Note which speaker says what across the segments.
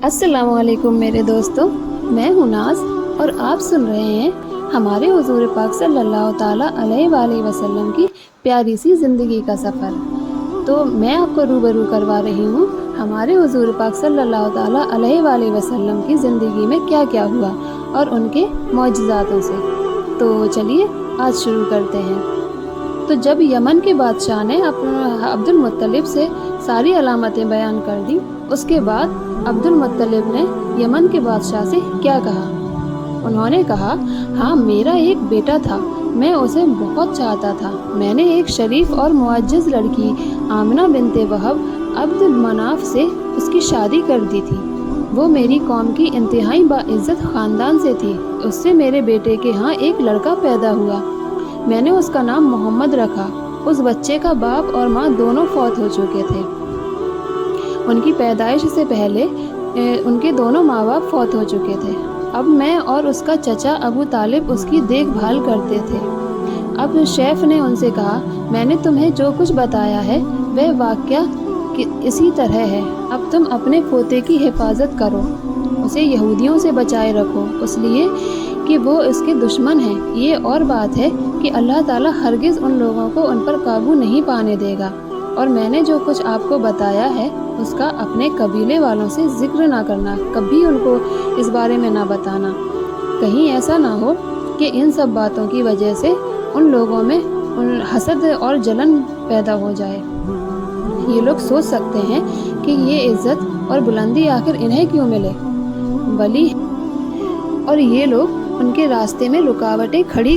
Speaker 1: السلام علیکم میرے دوستوں، میں ہوں ناز اور آپ سن رہے ہیں ہمارے حضور پاک صلی اللہ تعالیٰ علیہ وآلہ وسلم کی پیاری سی زندگی کا سفر۔ تو میں آپ کو روبرو کروا رہی ہوں ہمارے حضور پاک صلی اللہ تعالیٰ علیہ وآلہ وسلم کی زندگی میں کیا کیا ہوا اور ان کے معجزاتوں سے۔ تو چلیے آج شروع کرتے ہیں۔ تو جب یمن کے بادشاہ نے عبد المطلب سے ساری علامتیں بیان کر دی، اس کے بعد عبد المطلب نے یمن کے بادشاہ سے کیا کہا؟ انہوں نے کہا، ہاں میرا ایک بیٹا تھا، میں اسے بہت چاہتا تھا۔ میں نے ایک شریف اور معزز لڑکی آمنہ بنت وہب عبد مناف سے اس کی شادی کر دی تھی۔ وہ میری قوم کی انتہائی باعزت خاندان سے تھی۔ اس سے میرے بیٹے کے ہاں ایک لڑکا پیدا ہوا۔ میں نے اس کا نام محمد رکھا۔ اس بچے کا باپ اور ماں دونوں فوت ہو چکے تھے۔ ان کی پیدائش سے پہلے ان کے دونوں ماں باپ فوت ہو چکے تھے۔ اب میں اور اس کا چچا ابو طالب اس کی دیکھ بھال کرتے تھے۔ اب شیف نے ان سے کہا، میں نے تمہیں جو کچھ بتایا ہے وہ واقعہ اسی طرح ہے۔ اب تم اپنے پوتے کی حفاظت کرو، اسے یہودیوں سے بچائے رکھو، اس لیے کہ وہ اس کے دشمن ہیں۔ یہ اور بات ہے کہ اللہ تعالیٰ ہرگز ان لوگوں کو ان پر قابو نہیں پانے دے گا۔ اور میں نے جو کچھ آپ کو بتایا ہے اس کا اپنے قبیلے والوں سے ذکر نہ کرنا، کبھی ان کو اس بارے میں نہ بتانا۔ کہیں ایسا نہ ہو کہ ان سب باتوں کی وجہ سے ان لوگوں میں حسد اور جلن پیدا ہو جائے۔ یہ لوگ سوچ سکتے ہیں کہ یہ عزت اور بلندی آخر انہیں کیوں ملے، ولی اور یہ لوگ ان کے راستے میں رکاوٹیں کھڑی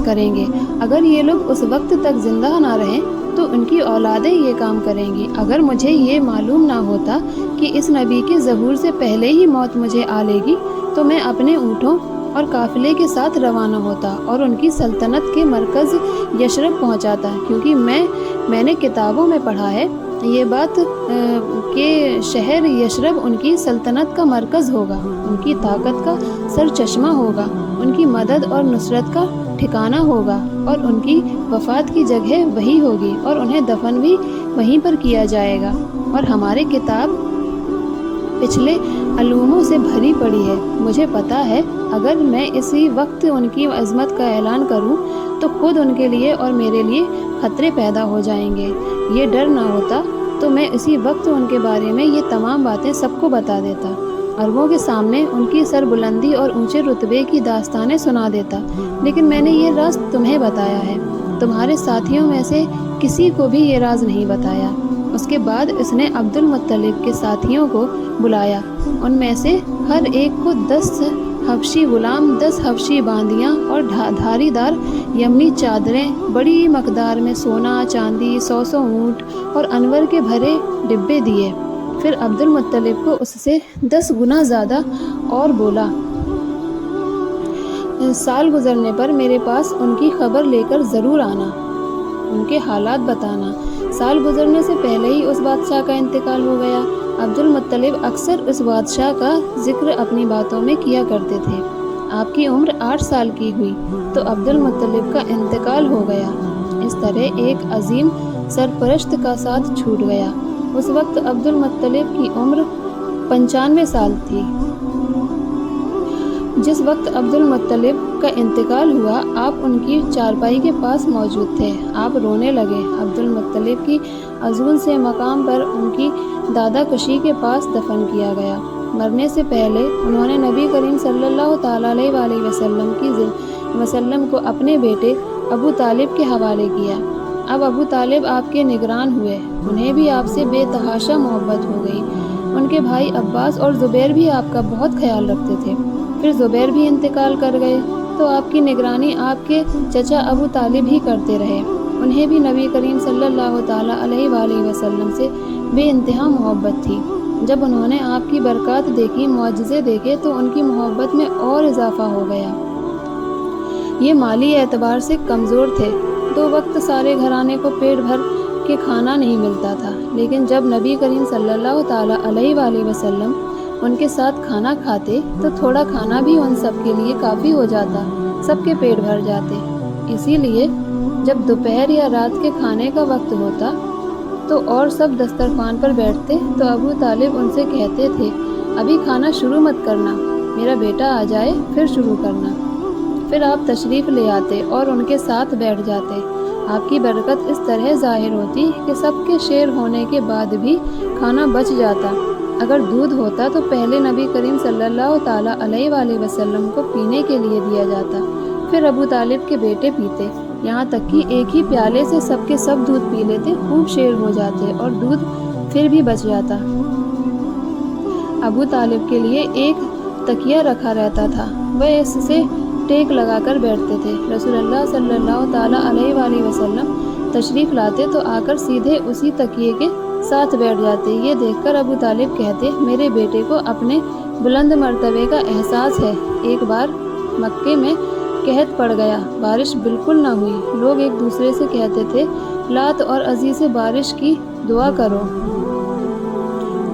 Speaker 1: کریں گے۔ اگر یہ لوگ اس وقت تک زندہ نہ رہیں تو ان کی اولادیں یہ کام کریں گی۔ اگر مجھے یہ معلوم نہ ہوتا کہ اس نبی کے ظہور سے پہلے ہی موت مجھے آ لے گی تو میں اپنے اونٹوں اور قافلے کے ساتھ روانہ ہوتا اور ان کی سلطنت کے مرکز یثرب پہنچاتا، کیونکہ میں نے کتابوں میں پڑھا ہے یہ بات کہ شہر یثرب ان کی سلطنت کا مرکز ہوگا، ان کی طاقت کا سرچشمہ ہوگا، ان کی مدد اور نصرت کا ٹھکانہ ہوگا، اور ان کی وفات کی جگہ وہی ہوگی، اور انہیں دفن بھی وہیں پر کیا جائے گا۔ اور ہماری کتاب پچھلے علوموں سے بھری پڑی ہے۔ مجھے پتا ہے اگر میں اسی وقت ان کی عظمت کا اعلان کروں تو خود ان کے لیے اور میرے لیے خطرے پیدا ہو جائیں گے۔ یہ ڈر نہ ہوتا تو میں اسی وقت ان کے بارے میں یہ تمام باتیں سب کو بتا دیتا، عربوں کے سامنے ان کی سربلندی اور اونچے رتبے کی داستانیں سنا دیتا۔ لیکن میں نے یہ راز تمہیں بتایا ہے، تمہارے ساتھیوں میں سے کسی کو بھی یہ راز نہیں بتایا۔ اس کے بعد اس نے عبد المطلب کے ساتھیوں کو بلایا۔ ان میں سے ہر ایک کو 10 حبشی غلام، 10 حبشی باندیاں اور دھاری دار یمنی چادریں، بڑی مقدار میں سونا چاندی، 100 اونٹ اور انور کے بھرے ڈبے دیے۔ پھر عبد المطلب کو اس سے 10 گنا زیادہ اور بولا، سال گزرنے پر میرے پاس ان کی خبر لے کر ضرور آنا، ان کے حالات بتانا۔ سال گزرنے سے پہلے ہی اس بادشاہ کا انتقال ہو گیا۔ عبد المطلب اکثر اس بادشاہ کا ذکر اپنی باتوں میں کیا کرتے تھے۔ آپ کی عمر 8 سال کی ہوئی تو عبد المطلب کا انتقال ہو گیا۔ اس طرح ایک عظیم سرپرست کا ساتھ چھوٹ گیا۔ اس وقت عبد المطلب کی عمر 95 سال تھی۔ جس وقت عبد المطلب کا انتقال ہوا آپ ان کی چارپائی کے پاس موجود تھے۔ آپ رونے لگے۔ عبد المطلب کی عزول سے مقام پر ان کی دادا کشی کے پاس دفن کیا گیا۔ مرنے سے پہلے انہوں نے نبی کریم صلی اللہ تعالیٰ علیہ وآلہ وسلم کو اپنے بیٹے ابو طالب کے حوالے کیا۔ اب ابو طالب آپ کے نگران ہوئے۔ انہیں بھی آپ سے بے تحاشا محبت ہو گئی۔ ان کے بھائی عباس اور زبیر بھی آپ کا بہت خیال رکھتے تھے۔ پھر زبیر بھی انتقال کر گئے تو آپ کی نگرانی آپ کے چچا ابو طالب ہی کرتے رہے۔ انہیں بھی نبی کریم صلی اللہ تعالیٰ علیہ وآلہ وسلم سے بے انتہا محبت تھی۔ جب انہوں نے آپ کی برکات دیکھی، معجزے دیکھے تو ان کی محبت میں اور اضافہ ہو گیا۔ یہ مالی اعتبار سے کمزور تھے۔ 2 وقت سارے گھرانے کو پیٹ بھر کے کھانا نہیں ملتا تھا، لیکن جب نبی کریم صلی اللہ تعالیٰ علیہ وآلہ وسلم ان کے ساتھ کھانا کھاتے تو تھوڑا کھانا بھی ان سب کے لیے کافی ہو جاتا، سب کے پیٹ بھر جاتے۔ اسی لیے جب دوپہر یا رات کے کھانے کا وقت ہوتا تو اور سب دسترخوان پر بیٹھتے تو ابو طالب ان سے کہتے تھے، ابھی کھانا شروع مت کرنا، میرا بیٹا آ جائے پھر شروع کرنا۔ پھر آپ تشریف لے آتے اور ان کے ساتھ بیٹھ جاتے۔ آپ کی برکت اس طرح ظاہر ہوتی کہ سب کے شیر ہونے کے بعد بھی کھانا بچ جاتا۔ اگر دودھ ہوتا تو پہلے نبی کریم صلی اللہ تعالیٰ علیہ وآلہ وسلم کو پینے کے لیے دیا جاتا، پھر ابو طالب کے بیٹے پیتے، یہاں تک کہ ایک ہی پیالے سے سب کے سب دودھ پی لیتے، خوب شیر ہو جاتے اور دودھ پھر بھی بچ جاتا۔ ابو طالب کے لیے ایک تکیہ رکھا رہتا تھا، وہ اس سے ٹیک لگا کر بیٹھتے تھے۔ رسول اللہ صلی اللہ تعالیٰ علیہ وآلہ وسلم تشریف لاتے تو آ کر سیدھے اسی تکیے کے ساتھ بیٹھ جاتے۔ یہ دیکھ کر ابو طالب کہتے، میرے بیٹے کو اپنے بلند مرتبے کا احساس ہے۔ ایک بار مکے میں قحط پڑ گیا، بارش بالکل نہ ہوئی، لوگ ایک دوسرے سے کہتے تھے لات اور عزی سے بارش کی دعا کرو،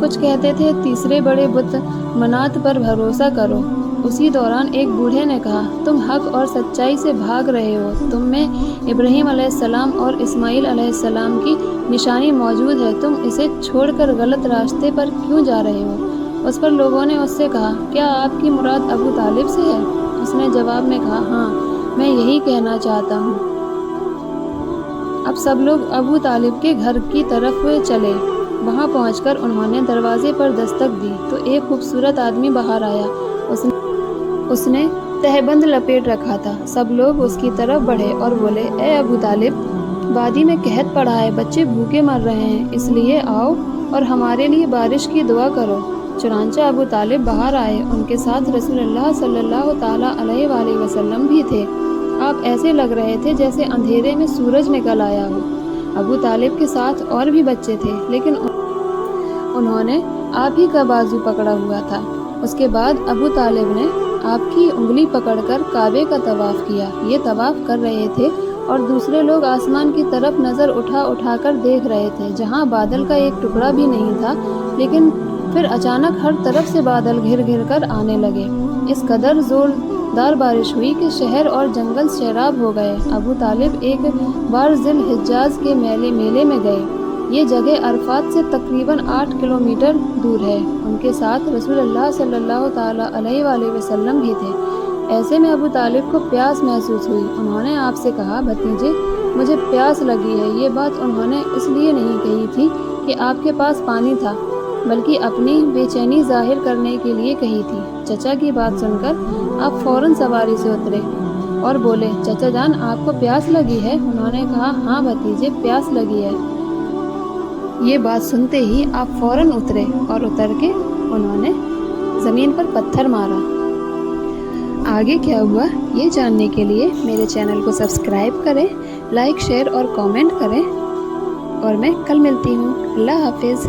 Speaker 1: کچھ کہتے تھے تیسرے بڑے بت منات پر بھروسہ کرو۔ اسی دوران ایک بوڑھے نے کہا، تم حق اور سچائی سے بھاگ رہے ہو، تم میں ابراہیم علیہ السلام اور اسماعیل علیہ السلام کی نشانی موجود ہے، تم اسے چھوڑ کر غلط راستے پر کیوں جا رہے ہو؟ اس پر لوگوں نے اس سے کہا، کیا آپ کی مراد ابو طالب سے ہے؟ اس نے جواب میں کہا، ہاں، میں یہی کہنا چاہتا ہوں۔ اب سب لوگ ابو طالب کے گھر کی طرف چلے۔ وہاں پہنچ کر انہوں نے دروازے پر دستک دی تو ایک خوبصورت آدمی باہر آیا۔ اس نے تہبند لپیٹ رکھا تھا۔ سب لوگ اس کی طرف بڑھے اور بولے، اے ابو طالب، وادی میں قحط پڑا ہے، بچے بھوکے مر رہے ہیں، اس لیے آؤ اور ہمارے لیے بارش کی دعا کرو۔ چنانچہ ابو طالب باہر آئے، ان کے ساتھ رسول اللہ صلی اللہ تعالیٰ علیہ وآلہ وسلم بھی تھے۔ آپ ایسے لگ رہے تھے جیسے اندھیرے میں سورج نکل آیا ہو۔ ابو طالب کے ساتھ اور بھی بچے تھے، لیکن انہوں نے آپ ہی کا بازو پکڑا ہوا تھا۔ اس کے بعد ابو طالب نے آپ کی انگلی پکڑ کر کعبے کا طواف کیا۔ یہ طواف کر رہے تھے اور دوسرے لوگ آسمان کی طرف نظر اٹھا اٹھا کر دیکھ رہے تھے، جہاں بادل کا ایک ٹکڑا بھی نہیں تھا، لیکن پھر اچانک ہر طرف سے بادل گھر گھر کر آنے لگے۔ اس قدر زوردار بارش ہوئی کہ شہر اور جنگل سیراب ہو گئے۔ ابو طالب ایک بار ذی الحجاز کے میلے میں گئے۔ یہ جگہ عرفات سے تقریباً 8 کلومیٹر دور ہے۔ ان کے ساتھ رسول اللہ صلی اللہ تعالیٰ علیہ وآلہ وسلم بھی تھے۔ ایسے میں ابو طالب کو پیاس محسوس ہوئی۔ انہوں نے آپ سے کہا، بھتیجے، مجھے پیاس لگی ہے۔ یہ بات انہوں نے اس لیے نہیں کہی تھی کہ آپ کے پاس پانی تھا، بلکہ اپنی بے چینی ظاہر کرنے کے لیے کہی تھی۔ چچا کی بات سن کر آپ فوراً سواری سے اترے اور بولے، چچا جان، آپ کو پیاس لگی ہے؟ انہوں نے کہا، ہاں بھتیجے، پیاس لگی ہے۔ یہ بات سنتے ہی آپ فوراً اترے اور اتر کے انہوں نے زمین پر پتھر مارا۔ آگے کیا ہوا یہ جاننے کے لیے میرے چینل کو سبسکرائب کریں، لائک، شیئر اور کامنٹ کریں، اور میں کل ملتی ہوں۔ اللہ حافظ۔